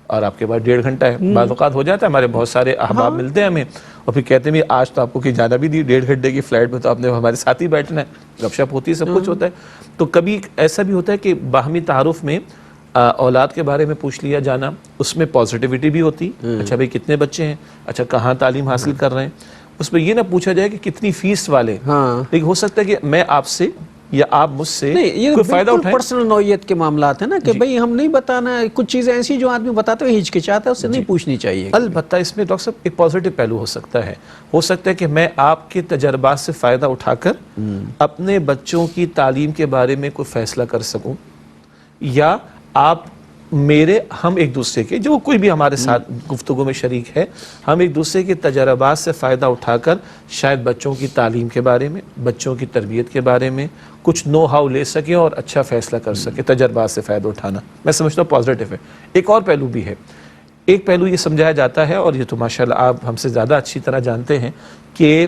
اور آپ کے پاس 1.5 گھنٹہ ہے، بعض اوقات ہو جاتا ہے، ہمارے بہت سارے احباب ملتے ہیں ہمیں اور پھر کہتے ہیں آج تو آپ کو کہ جانا بھی دی 1.5 گھنٹے کی فلائٹ میں، تو آپ نے ہمارے ساتھ ہی بیٹھنا ہے، گپ شپ ہوتی ہے، سب کچھ ہوتا ہے۔ تو کبھی ایسا بھی ہوتا ہے کہ باہمی تعارف میں اولاد کے بارے میں پوچھ لیا جانا، اس میں پازیٹیوٹی بھی ہوتی، اچھا بھائی کتنے بچے ہیں، اچھا کہاں تعلیم حاصل کر رہے ہیں، اس میں یہ نہ پوچھا جائے کہ کتنی فیس والے، لیکن ہو سکتا ہے کہ میں آپ سے یا آپ مجھ سے کوئی فائدہ اٹھائیں۔ پرسنل نوعیت کے معاملات ہیں نا کہ بھئی ہم نہیں بتانا، کچھ چیزیں ایسی جو آدمی بتاتے ہوئے ہچکچاتا ہے، اس سے نہیں پوچھنی چاہیے۔ البتہ اس میں ڈاکٹر صاحب ایک پازیٹیو پہلو ہو سکتا ہے کہ میں آپ کے تجربات سے فائدہ اٹھا کر اپنے بچوں کی تعلیم کے بارے میں کوئی فیصلہ کر سکوں، یا آپ ہم ایک دوسرے کے، جو کوئی بھی ہمارے ساتھ گفتگو میں شریک ہے، ہم ایک دوسرے کے تجربات سے فائدہ اٹھا کر شاید بچوں کی تعلیم کے بارے میں، بچوں کی تربیت کے بارے میں کچھ نو ہاؤ لے سکیں اور اچھا فیصلہ کر سکیں، تجربات سے فائدہ اٹھانا میں سمجھتا ہوں پازیٹیو ہے۔ ایک اور پہلو بھی ہے، ایک پہلو یہ سمجھایا جاتا ہے، اور یہ تو ماشاءاللہ آپ ہم سے زیادہ اچھی طرح جانتے ہیں، کہ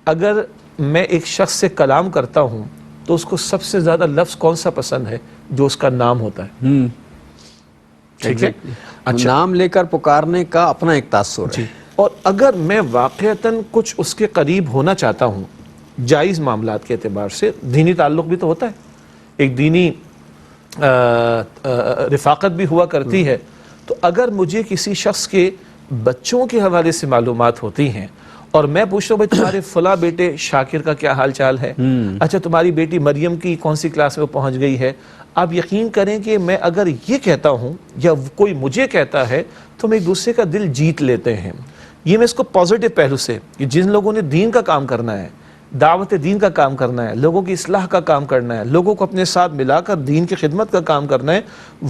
اگر میں ایک شخص سے کلام کرتا ہوں تو اس کو سب سے زیادہ لفظ کون سا پسند ہے؟ جو اس کا نام ہوتا ہے، ٹھیک ہے. نام لے کر پکارنے کا اپنا ایک تاثر ہے. اور اگر میں واقعتاً کچھ اس کے قریب ہونا چاہتا ہوں جائز معاملات کے اعتبار سے، دینی تعلق بھی تو ہوتا ہے، ایک دینی رفاقت بھی ہوا کرتی ہے، تو اگر مجھے کسی شخص کے بچوں کے حوالے سے معلومات ہوتی ہیں اور میں پوچھتا ہوں بھائی تمہارے فلاں بیٹے شاکر کا کیا حال چال ہے، اچھا تمہاری بیٹی مریم کی کون سی کلاس میں پہنچ گئی ہے، آپ یقین کریں کہ میں اگر یہ کہتا ہوں یا کوئی مجھے کہتا ہے تو ہم ایک دوسرے کا دل جیت لیتے ہیں. یہ میں اس کو پازیٹیو پہلو سے، کہ جن لوگوں نے دین کا کام کرنا ہے، دعوت دین کا کام کرنا ہے، لوگوں کی اصلاح کا کام کرنا ہے، لوگوں کو اپنے ساتھ ملا کر دین کی خدمت کا کام کرنا ہے،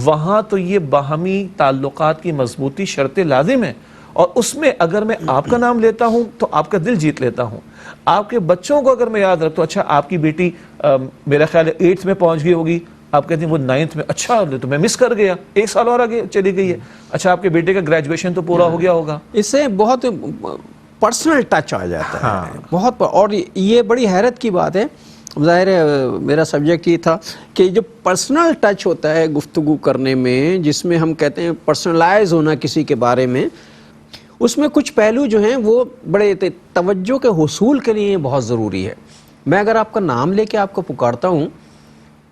وہاں تو یہ باہمی تعلقات کی مضبوطی شرط لازم ہے. اور اس میں اگر میں آپ کا نام لیتا ہوں تو آپ کا دل جیت لیتا ہوں. آپ کے بچوں کو اگر میں یاد رکھتا ہوں، اچھا آپ کی بیٹی میرا خیال ہے 8th میں پہنچ گئی ہوگی، آپ کہتے ہیں وہ 9th میں، اچھا تو میں مس کر گیا، 1 سال اور آگے چلی گئی ہے، اچھا آپ کے بیٹے کا گریجویشن تو پورا ہو گیا ہوگا. اس سے بہت پرسنل ٹچ آ جاتا ہے بہت. اور یہ بڑی حیرت کی بات ہے، ظاہر ہے میرا سبجیکٹ یہ تھا کہ جو پرسنل ٹچ ہوتا ہے گفتگو کرنے میں، جس میں ہم کہتے ہیں پرسنلائز ہونا کسی کے بارے میں، اس میں کچھ پہلو جو ہیں وہ بڑے توجہ کے حصول کے لیے بہت ضروری ہے. میں اگر آپ کا نام لے کے آپ کو پکارتا ہوں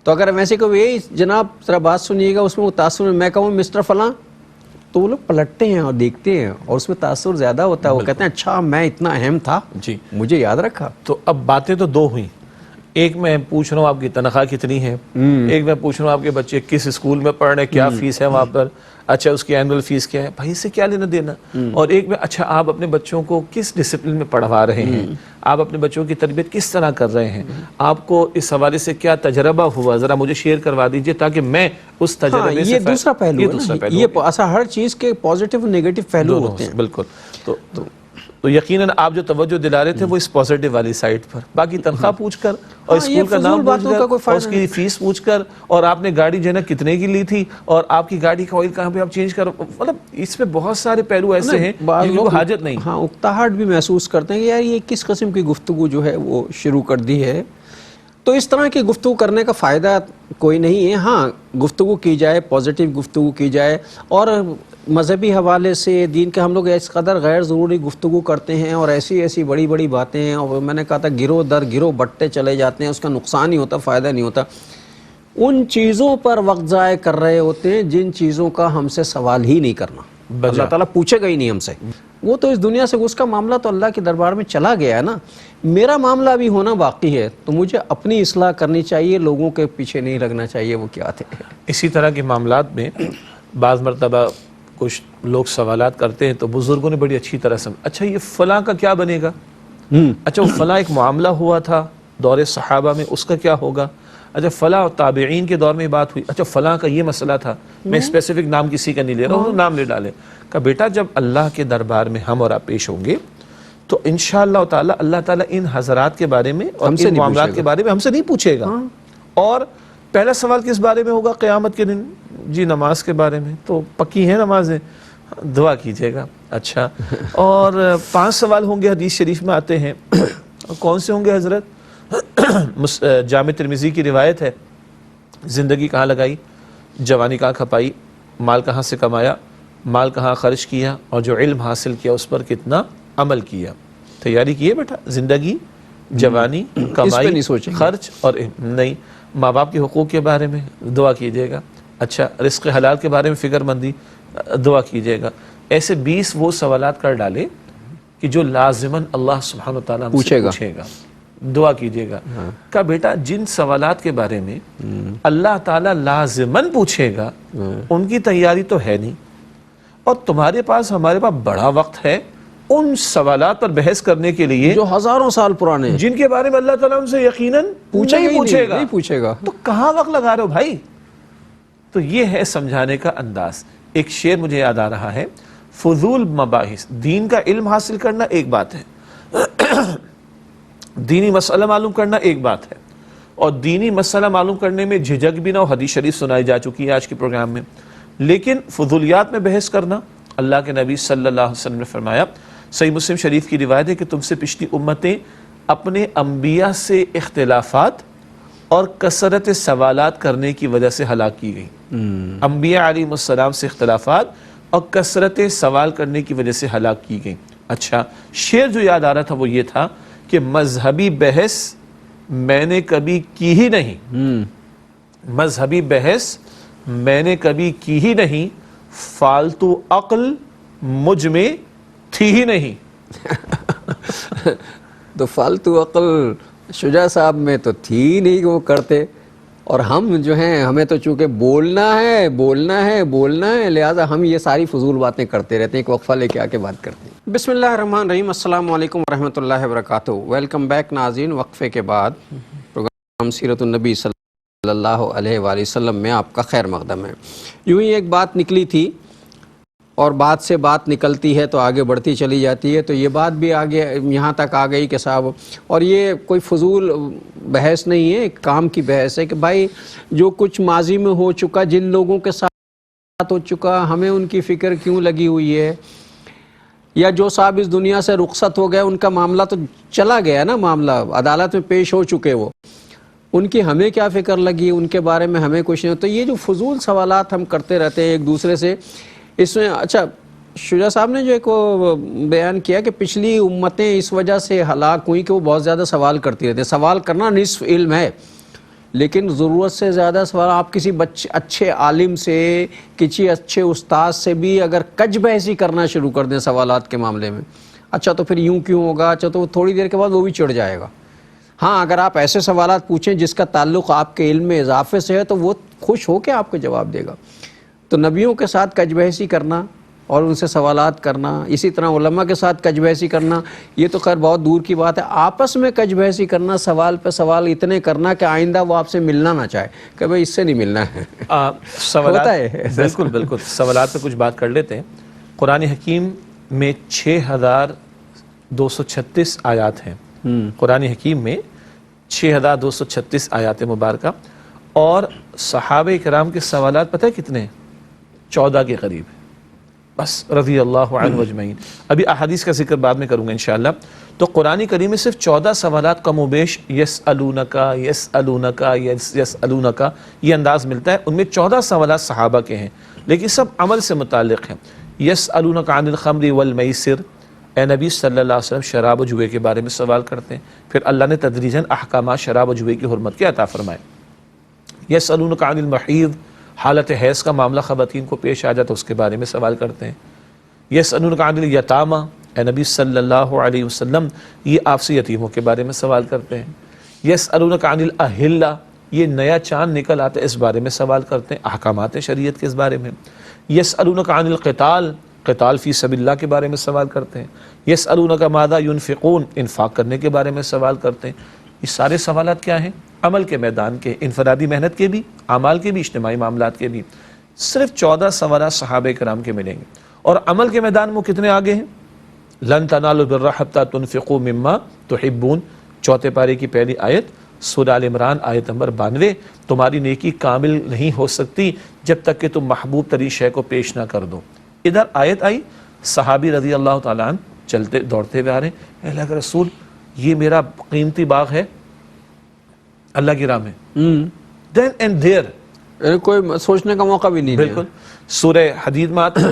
تو اگر ویسے کہ یہ جناب ذرا بات سنیے گا، اس میں وہ تاثر میں کہوں مسٹر فلاں، تو وہ لوگ پلٹتے ہیں اور دیکھتے ہیں اور اس میں تاثر زیادہ ہوتا ہے. وہ کہتے ہیں اچھا میں اتنا اہم تھا، جی مجھے یاد رکھا. تو اب باتیں تو دو ہوئیں، ایک میں پوچھ رہا ہوں آپ کی تنخواہ کتنی ہے، ایک میں پوچھ رہا ہوں آپ کے بچے کس اسکول میں پڑھ رہے ہیں، کیا فیس ہے وہاں پر، اچھا اس کی اینول فیس کیا ہے، بھائی اس سے کیا لینا دینا. اور ایک میں اچھا آپ اپنے بچوں کو کس ڈسپلن میں پڑھوا رہے ہیں، آپ اپنے بچوں کی تربیت کس طرح کر رہے ہیں، آپ کو اس حوالے سے کیا تجربہ ہوا، ذرا مجھے شیئر کروا دیجئے تاکہ میں اس تجربے سے یہ دوسرا پہلو ہے. یہ ایسا ہر چیز کے پازیٹیو اور نیگیٹو پہلو ہوتے ہیں. بالکل. تو یقیناً آپ جو توجہ دلا رہے تھے وہ اس پازیٹیو والی سائٹ پر، باقی تنخواہ پوچھ کر اور اسکول کا نام پوچھ کر اور اس کی فیس پوچھ کر اور آپ نے گاڑی جو ہے نا کتنے کی لی تھی اور آپ کی گاڑی کا آئل کہاں پہ آپ چینج کر، مطلب اس میں بہت سارے پہلو ایسے ہیں جن کو حاجت نہیں. ہاں اکتاہٹ بھی محسوس کرتے ہیں کہ یار یہ کس قسم کی گفتگو جو ہے وہ شروع کر دی ہے. تو اس طرح کی گفتگو کرنے کا فائدہ کوئی نہیں ہے. ہاں گفتگو کی جائے، پازیٹیو گفتگو کی جائے، اور مذہبی حوالے سے دین کے ہم لوگ اس قدر غیر ضروری گفتگو کرتے ہیں اور ایسی بڑی بڑی باتیں ہیں، اور میں نے کہا تھا گروہ در گروہ بٹتے چلے جاتے ہیں، اس کا نقصان ہی ہوتا، فائدہ نہیں ہوتا. ان چیزوں پر وقت ضائع کر رہے ہوتے ہیں جن چیزوں کا ہم سے سوال ہی نہیں کرنا، اللہ تعالیٰ پوچھے گا ہی نہیں ہم سے. وہ تو اس دنیا سے اس کا معاملہ تو اللہ کے دربار میں چلا گیا ہے نا. میرا معاملہ بھی ہونا باقی ہے، تو مجھے اپنی اصلاح کرنی چاہیے، لوگوں کے پیچھے نہیں لگنا چاہیے وہ کیا تھے. اسی طرح کے معاملات میں بعض مرتبہ کچھ لوگ سوالات کرتے ہیں تو بزرگوں نے بڑی اچھی طرح سمجھ، اچھا یہ فلاں کا کیا بنے گا، اچھا وہ فلاں ایک معاملہ ہوا تھا دور صحابہ میں، اس کا کیا ہوگا، اچھا فلاں تابعین کے دور میں بات ہوئی، اچھا فلاں کا یہ مسئلہ تھا. میں اسپیسیفک نام کسی کا نہیں لے رہا ہوں، نام لے ڈالے. کہ بیٹا جب اللہ کے دربار میں ہم اور آپ پیش ہوں گے تو انشاءاللہ تعالی اللہ تعالیٰ ان حضرات کے بارے میں اور ان معاملات کے بارے میں ہم سے نہیں پوچھے گا. اور پہلا سوال کس بارے میں ہوگا قیامت کے دن؟ جی نماز کے بارے میں. تو پکی ہیں نمازیں، دعا کیجئے گا. اچھا اور 5 سوال ہوں گے، حدیث شریف میں آتے ہیں. کون سے ہوں گے حضرت؟ جامع ترمذی کی روایت ہے، زندگی کہاں لگائی، جوانی کہاں کھپائی، مال کہاں سے کمایا، مال کہاں خرچ کیا، اور جو علم حاصل کیا اس پر کتنا عمل کیا. تیاری کیے بیٹا، زندگی، جوانی، کمائی، خرچ اور نہیں. ماں باپ کے حقوق کے بارے میں دعا کیجئے گا. اچھا رزق حلال کے بارے میں فکر مندی، دعا کیجئے گا. ایسے 20 وہ سوالات کر ڈالے کہ جو لازماً اللہ سبحانہ وتعالیٰ ہم سے پوچھے گا. دعا کیجئے گا کہ بیٹا جن سوالات کے بارے میں اللہ تعالیٰ لازماً پوچھے گا ان کی تیاری تو ہے نہیں، اور تمہارے پاس ہمارے پاس بڑا وقت ہے ان سوالات پر بحث کرنے کے لیے جو ہزاروں سال پرانے ہیں، جن کے بارے میں اللہ تعالیٰ ان سے یقیناً نہیں پوچھے گا. تو کہاں وقت لگا رہے ہو بھائی؟ تو یہ ہے سمجھانے کا انداز. ایک شعر مجھے یاد آ رہا ہے، فضول مباحث، دین کا علم حاصل کرنا ایک بات ہے، دینی مسئلہ معلوم کرنا ایک بات ہے، اور دینی مسئلہ معلوم کرنے میں جھجک بھی نہ ہو. حدیث شریف سنائی جا چکی ہے آج کے پروگرام میں. لیکن فضولیات میں بحث کرنا، اللہ کے نبی صلی اللہ علیہ وسلم نے فرمایا، صحیح مسلم شریف کی روایت ہے کہ تم سے پچھلی امتیں اپنے انبیاء سے اختلافات اور کثرت سوالات کرنے کی وجہ سے ہلاک کی گئی. انبیاء علیہ السلام سے اختلافات اور کثرت سوال کرنے کی وجہ سے ہلاک کی گئی. اچھا، شعر جو یاد آ رہا تھا وہ یہ تھا کہ مذہبی بحث میں نے کبھی کی ہی نہیں، مذہبی بحث میں نے کبھی کی ہی نہیں، فالتو عقل مجھ میں تھی ہی نہیں. تو فالتو عقل شجاع صاحب میں تو تھی نہیں وہ کرتے، اور ہم جو ہیں ہمیں تو چونکہ بولنا ہے بولنا ہے بولنا ہے، لہٰذا ہم یہ ساری فضول باتیں کرتے رہتے ہیں. ایک وقفہ لے کے آ کے بات کرتے ہیں. بسم اللہ الرحمن الرحیم. السلام علیکم ورحمۃ اللہ وبرکاتہ. ویلکم بیک ناظرین. وقفے کے بعد پروگرام سیرت النبی صلی اللہ علیہ وآلہ وسلم میں آپ کا خیر مقدم ہے. یوں ہی ایک بات نکلی تھی اور بات سے بات نکلتی ہے تو آگے بڑھتی چلی جاتی ہے، تو یہ بات بھی آگے یہاں تک آ گئی کہ صاحب، اور یہ کوئی فضول بحث نہیں ہے، ایک کام کی بحث ہے کہ بھائی جو کچھ ماضی میں ہو چکا، جن لوگوں کے ساتھ ہو چکا، ہمیں ان کی فکر کیوں لگی ہوئی ہے؟ یا جو صاحب اس دنیا سے رخصت ہو گئے، ان کا معاملہ تو چلا گیا نا، معاملہ عدالت میں پیش ہو چکے، وہ ان کی ہمیں کیا فکر لگی، ان کے بارے میں ہمیں کچھ نہیں. تو یہ جو فضول سوالات ہم کرتے رہتے ہیں ایک دوسرے سے، اس میں اچھا شجاع صاحب نے جو ایک وہ بیان کیا کہ پچھلی امتیں اس وجہ سے ہلاک ہوئیں کہ وہ بہت زیادہ سوال کرتی رہتی ہیں. سوال کرنا نصف علم ہے، لیکن ضرورت سے زیادہ سوال. آپ کسی اچھے عالم سے، کسی اچھے استاد سے بھی اگر کج بحثی کرنا شروع کر دیں سوالات کے معاملے میں، اچھا تو پھر یوں کیوں ہوگا، اچھا تو تھوڑی دیر کے بعد وہ بھی چڑھ جائے گا. ہاں، اگر آپ ایسے سوالات پوچھیں جس کا تعلق آپ کے علم میں اضافے سے ہے تو وہ خوش ہو کے آپ کو جواب دے گا. تو نبیوں کے ساتھ کج بحثی کرنا اور ان سے سوالات کرنا، اسی طرح علماء کے ساتھ کج بحثی کرنا، یہ تو خیر بہت دور کی بات ہے. آپس میں کج بحثی کرنا، سوال پہ سوال اتنے کرنا کہ آئندہ وہ آپ سے ملنا نہ چاہے کہ بھئی اس سے نہیں ملنا ہے. سوالات ہوتا ہے. بالکل بالکل. سوالات پہ کچھ بات کر لیتے ہیں. قرآن حکیم میں 6236 آیات ہیں. قرآن حکیم میں 6236 آیات مبارکہ، اور صحابہ کرام کے سوالات پتہ ہے کتنے ہیں؟ 14 کے قریب ہے بس، رضی اللہ عنہ اجمعین. ابھی احادیث کا ذکر بعد میں کروں گا انشاءاللہ. تو قرآن کریم میں صرف 14 سوالات کم و بیش یسألونکا یسألونکا یسألونکا یہ انداز ملتا ہے. ان میں 14 سوالات صحابہ کے ہیں، لیکن سب عمل سے متعلق ہیں. یسألونکا عن الخمر والمیسر، اے نبی صلی اللہ علیہ وسلم شراب و جوئے کے بارے میں سوال کرتے ہیں. پھر اللہ نے تدریجاً احکامات شراب و جوئے کی حرمت کے عطا فرمائے. یسألونکا عن المحیض، حالت حیض کا معاملہ خواتین کو پیش آ جاتا اس کے بارے میں سوال کرتے ہیں. یسألونکا عن الیتامی، اے نبی صلی اللہ علیہ وسلم یہ آپ سے یتیموں کے بارے میں سوال کرتے ہیں. یسألونکا عن الاہلہ، یہ نیا چاند نکل آتا ہے اس بارے میں سوال کرتے ہیں، احکامات شریعت کے اس بارے میں. یسألونکا عن القتال، قتال فی سبیل اللہ کے بارے میں سوال کرتے ہیں. یسألونکا ماذا ینفقون، انفاق کرنے کے بارے میں سوال کرتے ہیں. یہ سارے سوالات کیا ہیں؟ عمل کے میدان کے، انفرادی محنت کے بھی، اعمال کے بھی، اجتماعی معاملات کے بھی. صرف 14 سوالات صحابہ کرام کے ملیں گے. اور عمل کے میدان میں کتنے آگے ہیں؟ لن تنالوا البر حتى تنفقوا مما تحبون، چوتھے پارے کی پہلی آیت، سورہ آل عمران آیت نمبر 92. تمہاری نیکی کامل نہیں ہو سکتی جب تک کہ تم محبوب ترین شے کو پیش نہ کر دو. ادھر آیت آئی، صحابی رضی اللہ تعالیٰ عنہ چلتے دوڑتے ہوئے آ رہے ہیں، اے اللہ کے رسول یہ میرا قیمتی باغ ہے اللہ کی راہ میں. دین اینڈ دیر کوئی سوچنے کا موقع بھی نہیں دیا. بالکل. سورہ حدید میں آتا ہے،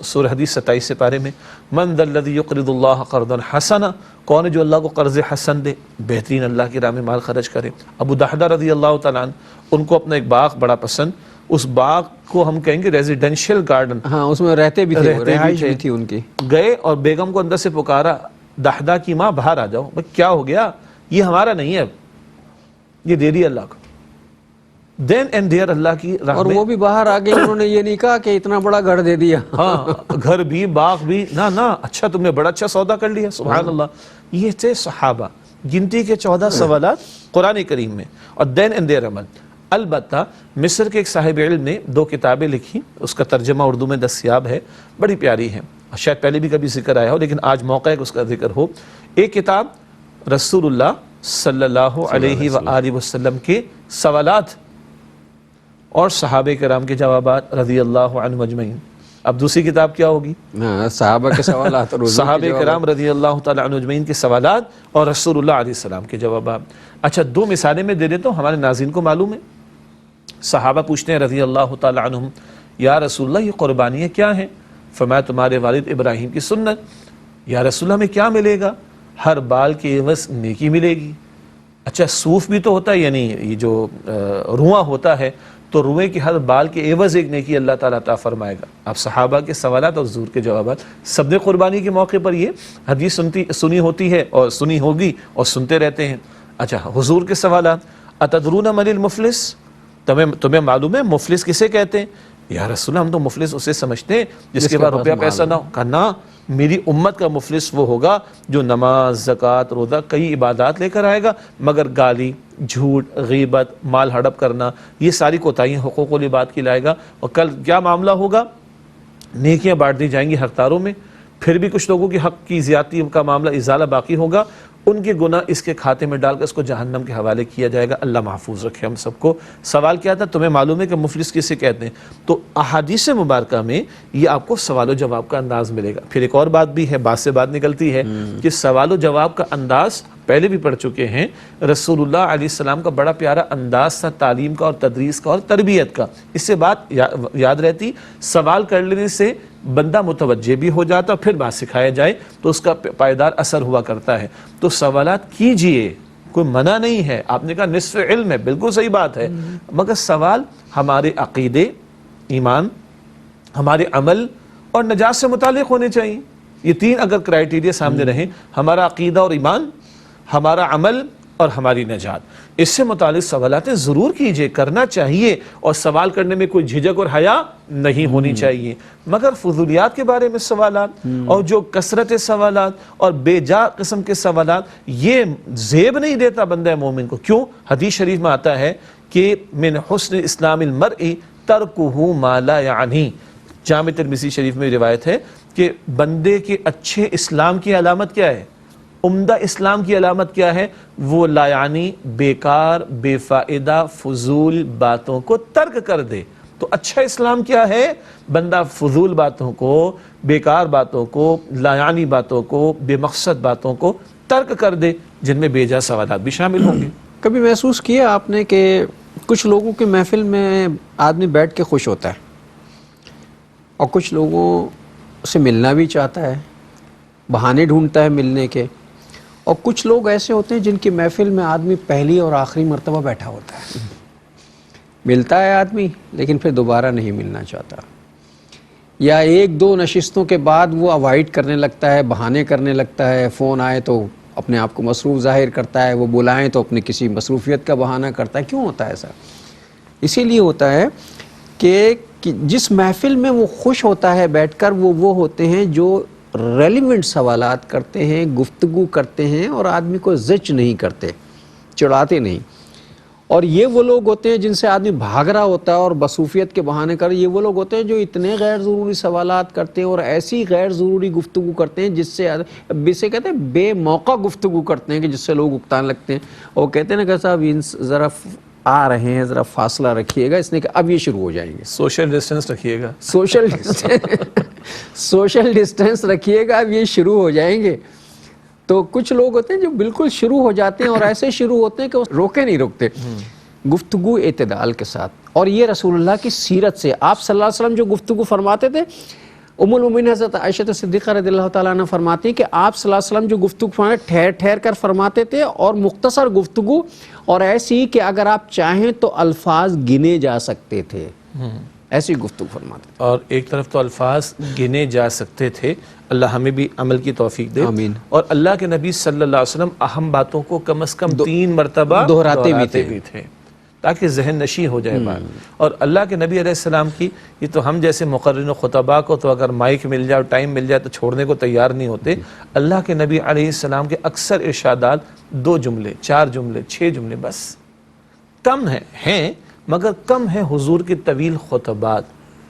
سورہ حدید 27 سے پارے میں، من ذا الذی یقرض اللہ قرضا حسنا، کون ہے جو اللہ کو قرض حسن دے، بہترین اللہ کی راہ میں مال خرچ کرے. ابو دحدہ رضی اللہ تعالیٰ عنہ، ان کو اپنا ایک باغ بڑا پسند، اس باغ کو ہم کہیں گے ریزیڈینشیل گارڈن، ہاں اس میں رہتے بھی تھے، رہائش بھی تھی ان کی. گئے اور بیگم کو اندر سے پکارا، دحدہ کی ماں باہر آ جاؤ. کیا ہو گیا؟ یہ ہمارا نہیں ہے، یہ دے دی اللہ کو. دین اینڈ دیئر اللہ کی راہ اور میں. وہ بھی باہر آ گئے، انہوں نے یہ نہیں کہا کہ اتنا بڑا گھر دے دیا. ہاں، گھر بھی باغ بھی، نہ اچھا تم نے بڑا اچھا سودا کر لیا، سبحان اللہ. یہ تھے صحابہ، گنتی کے 14 سوالات قرآن کریم میں، اور دین اینڈ دیئر عمل. البتہ مصر کے ایک صاحب علم نے 2 کتابیں لکھی، اس کا ترجمہ اردو میں دستیاب ہے، بڑی پیاری ہے، شاید پہلے بھی کبھی ذکر آیا ہو لیکن آج موقع ہے کہ اس کا ذکر ہو. ایک کتاب رسول اللہ صلی اللہ علیہ وآلہ وسلم کے سوالات اور صحابہ کرام کے جوابات رضی اللہ عنہ اجمعین. اب دوسری کتاب کیا ہوگی؟ ہاں، صحابہ کے سوالات اور حضور کے صحابہ جوابات۔ کرام رضی اللہ تعالیٰ عنہ اجمعین کے سوالات اور رسول اللہ علیہ السلام کے جوابات۔ اچھا، دو مثالیں میں دے دیتا ہوں، ہمارے ناظرین کو معلوم ہے۔ صحابہ پوچھتے ہیں رضی اللہ تعالیٰ عنہم، یا رسول اللہ یہ قربانیاں کیا ہیں؟ فرمایا تمہارے والد ابراہیم کی سنت۔ یا رسول اللہ ہمیں کیا ملے گا؟ ہر بال کے عوض نیکی ملے گی۔ اچھا، صوف بھی تو ہوتا ہے، یعنی یہ جو رواں ہوتا ہے، تو روئے کی ہر بال کے عوض ایک نیکی اللہ تعالیٰ عطا فرمائے گا۔ اب صحابہ کے سوالات اور حضور کے جوابات، سب نے قربانی کے موقع پر یہ حدیث سنی ہوتی ہے اور سنی ہوگی اور سنتے رہتے ہیں۔ اچھا، حضور کے سوالات، اتدرون من المفلس؟ تمہیں معلوم ہے مفلس کسے کہتے ہیں؟ یا رسول اللہ ہم تو مفلس اسے سمجھتے ہیں جس کے پاس روپیہ پیسہ نہ ہو۔ کہا نا، میری امت کا مفلس وہ ہوگا جو نماز، زکوٰۃ، روزہ، کئی عبادات لے کر آئے گا، مگر گالی، جھوٹ، غیبت، مال ہڑپ کرنا، یہ ساری کوتاہیاں حقوق العباد کی لائے گا۔ اور کل کیا معاملہ ہوگا؟ نیکیاں بانٹ دی جائیں گی حقداروں میں، پھر بھی کچھ لوگوں کی حق کی زیادتی کا معاملہ ازالہ باقی ہوگا، ان کے گناہ اس کے کھاتے میں ڈال کر اس کو جہنم کے حوالے کیا جائے گا۔ اللہ محفوظ رکھے ہم سب کو۔ سوال کیا تھا؟ تمہیں معلوم ہے کہ مفلس کسے کہتے ہیں؟ تو احادیث مبارکہ میں یہ آپ کو سوال و جواب کا انداز ملے گا۔ پھر ایک اور بات بھی ہے، بات سے بات نکلتی ہے کہ سوال و جواب کا انداز پہلے بھی پڑھ چکے ہیں، رسول اللہ علیہ السلام کا بڑا پیارا انداز تھا تعلیم کا اور تدریس کا اور تربیت کا۔ اس سے بات یاد رہتی، سوال کر لینے سے بندہ متوجہ بھی ہو جاتا، پھر بات سکھایا جائے تو اس کا پائیدار اثر ہوا کرتا ہے۔ تو سوالات کیجئے، کوئی منع نہیں ہے۔ آپ نے کہا نصف علم ہے، بالکل صحیح بات ہے، مگر سوال ہمارے عقیدے، ایمان، ہمارے عمل اور نجات سے متعلق ہونے چاہیے۔ یہ تین اگر کرائیٹیریا سامنے رہیں، ہمارا عقیدہ اور ایمان، ہمارا عمل اور ہماری نجات، اس سے متعلق سوالات ضرور کیجئے، کرنا چاہیے، اور سوال کرنے میں کوئی جھجک اور حیا نہیں ہونی چاہیے۔ مگر فضولیات کے بارے میں سوالات اور جو کثرت سوالات اور بے جا قسم کے سوالات، یہ زیب نہیں دیتا بندہ مومن کو۔ کیوں؟ حدیث شریف میں آتا ہے کہ من حسن اسلام المرء ترکہ ما لا یعنی۔ جامع ترمذی شریف میں روایت ہے کہ بندے کے اچھے اسلام کی علامت کیا ہے؟ عمدہ اسلام کی علامت کیا ہے؟ وہ لا یعنی، بیکار، بے فائدہ، فضول باتوں کو ترک کر دے۔ تو اچھا اسلام کیا ہے؟ بندہ فضول باتوں کو، بیکار باتوں کو، لا یعنی باتوں کو، بے مقصد باتوں کو ترک کر دے، جن میں بے جا سوالات بھی شامل ہوں گے۔ کبھی محسوس کیا آپ نے کہ کچھ لوگوں کے محفل میں آدمی بیٹھ کے خوش ہوتا ہے اور کچھ لوگوں سے ملنا بھی چاہتا ہے، بہانے ڈھونڈتا ہے ملنے کے، اور کچھ لوگ ایسے ہوتے ہیں جن کی محفل میں آدمی پہلی اور آخری مرتبہ بیٹھا ہوتا ہے، ملتا ہے آدمی لیکن پھر دوبارہ نہیں ملنا چاہتا، یا ایک دو نشستوں کے بعد وہ اوائڈ کرنے لگتا ہے، بہانے کرنے لگتا ہے، فون آئے تو اپنے آپ کو مصروف ظاہر کرتا ہے، وہ بلائیں تو اپنی کسی مصروفیت کا بہانہ کرتا ہے۔ کیوں ہوتا ہے ایسا؟ اسی لیے ہوتا ہے کہ جس محفل میں وہ خوش ہوتا ہے بیٹھ کر، وہ ہوتے ہیں جو ریلیونٹ سوالات کرتے ہیں، گفتگو کرتے ہیں اور آدمی کو زج نہیں کرتے، چڑھاتے نہیں۔ اور یہ وہ لوگ ہوتے ہیں جن سے آدمی بھاگ رہا ہوتا ہے اور مصروفیت کے بہانے کر، یہ وہ لوگ ہوتے ہیں جو اتنے غیر ضروری سوالات کرتے ہیں اور ایسی غیر ضروری گفتگو کرتے ہیں جس سے اسے کہتے ہیں بے موقع گفتگو کرتے ہیں کہ جس سے لوگ اکتانے لگتے ہیں، اور کہتے ہیں نا کہ صاحب ذرا آ رہے ہیں، ذرا فاصلہ رکھیے گا، اس نے کہا اب یہ شروع ہو جائیں گے، سوشل ڈسٹینس رکھیے گا، سوشل ڈسٹینس رکھیے گا، اب یہ شروع ہو جائیں گے۔ تو کچھ لوگ ہوتے ہیں جو بالکل شروع ہو جاتے ہیں اور ایسے شروع ہوتے ہیں کہ وہ روکے نہیں روکتے۔ گفتگو اعتدال کے ساتھ، اور یہ رسول اللہ کی سیرت سے، آپ صلی اللہ علیہ وسلم جو گفتگو فرماتے تھے، ام المومنین حضرت عائشہ صدیقہ رضی اللہ تعالیٰ عنہ فرماتی ہیں کہ آپ صلی اللہ علیہ وسلم جو گفتگو فرماتے ٹھہر ٹھہر کر فرماتے تھے، اور مختصر گفتگو، اور ایسی کہ اگر آپ چاہیں تو الفاظ گنے جا سکتے تھے، ایسی گفتگو فرماتے تھے۔ اور ایک طرف تو الفاظ گنے جا سکتے تھے، اللہ ہمیں بھی عمل کی توفیق دے، آمین۔ اور اللہ کے نبی صلی اللہ علیہ وسلم اہم باتوں کو کم از کم 3 مرتبہ دہراتے بھی تھے تاکہ ذہن نشی ہو جائے بات۔ اور اللہ کے نبی علیہ السلام کی، یہ تو ہم جیسے مقررین و خطباء کو تو اگر مائک مل جائے اور ٹائم مل جائے تو چھوڑنے کو تیار نہیں ہوتے۔ اللہ کے نبی علیہ السلام کے اکثر ارشادات 2 جملے، 4 جملے، 6 جملے، بس کم ہیں مگر کم ہیں حضور کے طویل خطبات،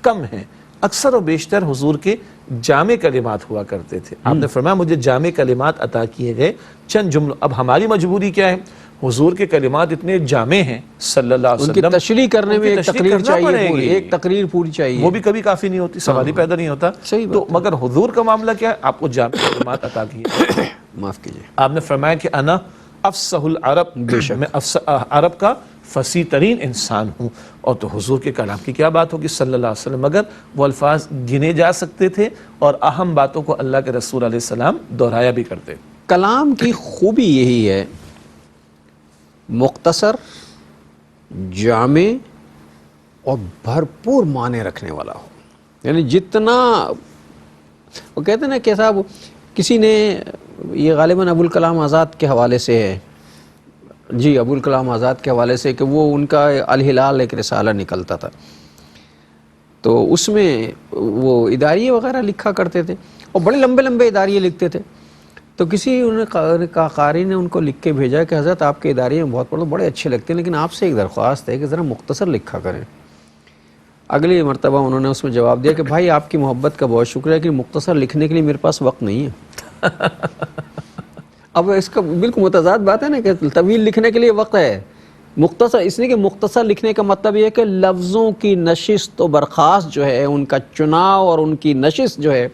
کم ہیں۔ اکثر و بیشتر حضور کے جامع کلمات ہوا کرتے تھے۔ آپ نے فرمایا مجھے جامع کلمات عطا کیے گئے، چند جملوں۔ اب ہماری مجبوری کیا ہے؟ حضور کے کلمات اتنے جامع ہیں صلی اللہ علیہ ان کی وسلم، تشریح کرنے ان میں کی ایک تشریح تقریر کرنا چاہیے پڑے پوری، گی۔ ایک تقریر پوری چاہیے، وہ بھی کبھی کافی نہیں ہوتی، سوال ہی پیدا نہیں ہوتا۔ صحیح تو بات مگر حضور کا معاملہ کیا ہے؟ آپ کو جامع کلمات عطا کیے۔ معاف کیجیے، آپ نے فرمایا کہ انا افصح العرب، میں عرب کا فصیح ترین انسان ہوں، اور تو حضور کے کلام کی کیا بات ہوگی صلی اللہ علیہ وسلم، مگر وہ الفاظ گنے جا سکتے تھے اور اہم باتوں کو اللہ کے رسول علیہ السلام دہرایا بھی کرتے۔ کلام کی خوبی یہی ہے، مختصر، جامع اور بھرپور معنی رکھنے والا ہو۔ یعنی جتنا وہ کہتے ہیں نا کہ صاحب کسی نے، یہ غالباً ابوالکلام آزاد کے حوالے سے ہے، جی ابوالکلام آزاد کے حوالے سے، کہ وہ ان کا الہلال ایک رسالہ نکلتا تھا، تو اس میں وہ اداریے وغیرہ لکھا کرتے تھے اور بڑے لمبے لمبے اداریے لکھتے تھے۔ تو کسی قاری نے ان کو لکھ کے بھیجا کہ حضرت آپ کے اداریے میں بہت پڑھو، بڑے اچھے لگتے ہیں، لیکن آپ سے ایک درخواست ہے کہ ذرا مختصر لکھا کریں۔ اگلی مرتبہ انہوں نے اس میں جواب دیا کہ بھائی آپ کی محبت کا بہت شکریہ، لیکن مختصر لکھنے کے لیے میرے پاس وقت نہیں ہے۔ اب اس کا بالکل متضاد بات ہے نا کہ طویل لکھنے کے لیے وقت ہے، مختصر اس لیے کہ مختصر لکھنے کا مطلب یہ ہے کہ لفظوں کی نشست و برخاست جو ہے، ان کا چناؤ اور ان کی نشست جو ہے،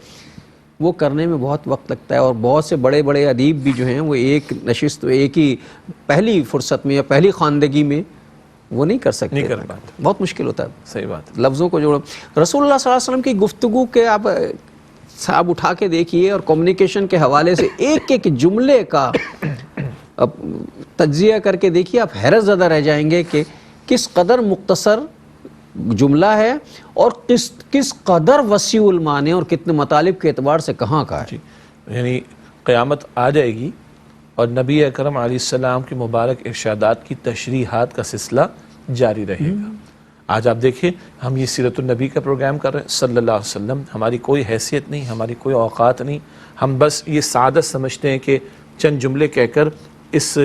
وہ کرنے میں بہت وقت لگتا ہے، اور بہت سے بڑے بڑے ادیب بھی جو ہیں وہ ایک نشست، ایک ہی پہلی فرصت میں یا پہلی خواندگی میں وہ نہیں کر سکتے، نہیں کر پاتے، بہت مشکل ہوتا ہے صحیح بات۔ لفظوں کو جوڑو۔ رسول اللہ صلی اللہ علیہ وسلم کی گفتگو کے آپ اٹھا کے دیکھیے اور کمیونیکیشن کے حوالے سے ایک ایک جملے کا تجزیہ کر کے دیکھیے، آپ حیرت زدہ رہ جائیں گے کہ کس قدر مختصر جملہ ہے اور کس قدر وسیع المعنی اور کتنے مطالب کے اعتبار سے کہاں کا ہے۔ جی، یعنی قیامت آ جائے گی اور نبی اکرم علیہ السلام کی مبارک ارشادات کی تشریحات کا سلسلہ جاری رہے گا۔ آج آپ دیکھیں، ہم یہ سیرت النبی کا پروگرام کر رہے ہیں صلی اللہ علیہ وسلم، ہماری کوئی حیثیت نہیں، ہماری کوئی اوقات نہیں، ہم بس یہ سعادت سمجھتے ہیں کہ چند جملے کہہ کر اس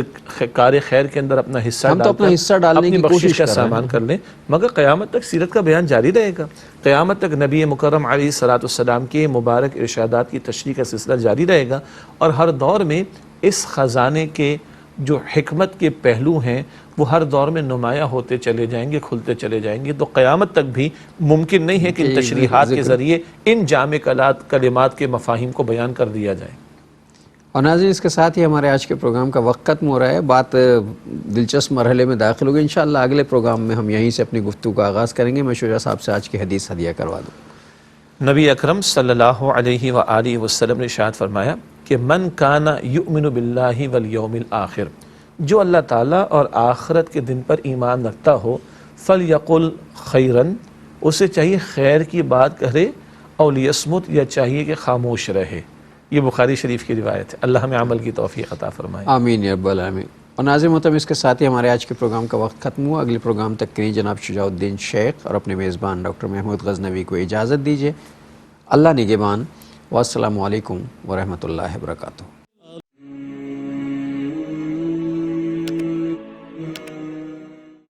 کار خیر کے اندر اپنا حصہ ہم تو اپنا حصہ ڈالنے اپنی کی بخشش کوشش کا کر رہے ہیں۔ سامان کر لیں، مگر قیامت تک سیرت کا بیان جاری رہے گا، قیامت تک نبی مکرم علیہ الصلوۃ والسلام کے مبارک ارشادات کی تشریح کا سلسلہ جاری رہے گا، اور ہر دور میں اس خزانے کے جو حکمت کے پہلو ہیں وہ ہر دور میں نمایاں ہوتے چلے جائیں گے، کھلتے چلے جائیں گے۔ تو قیامت تک بھی ممکن نہیں ہے کہ ان تشریحات کے ذریعے ان جامع کلمات کے مفاہیم کو بیان کر دیا جائے۔ اور ناظرین، اس کے ساتھ ہی ہمارے آج کے پروگرام کا وقت ختم ہو رہا ہے، بات دلچسپ مرحلے میں داخل ہوگی۔ انشاءاللہ اگلے پروگرام میں ہم یہیں سے اپنی گفتگو کا آغاز کریں گے۔ میں شجاع صاحب سے آج کی حدیث ہدیہ کروا دوں۔ نبی اکرم صلی اللہ علیہ وآلہ وسلم نے ارشاد فرمایا کہ من کان یؤمن باللہ والیوم الآخر، جو اللہ تعالیٰ اور آخرت کے دن پر ایمان رکھتا ہو، فلیقل خیرن، اسے چاہیے خیر کی بات کرے، او لیصمت، یا چاہیے کہ خاموش رہے۔ یہ بخاری شریف کی روایت ہے۔ اللہ ہمیں عمل کی توفیق عطا فرمائے، آمین یا رب العالمین۔ اور ناظرین محترم، اس کے ساتھ ہی ہمارے آج کے پروگرام کا وقت ختم ہوا۔ اگلے پروگرام تک کے لیے جناب شجاع الدین شیخ اور اپنے میزبان ڈاکٹر محمود غزنوی کو اجازت دیجیے۔ اللہ نگہبان، والسلام علیکم ورحمۃ اللہ وبرکاتہ۔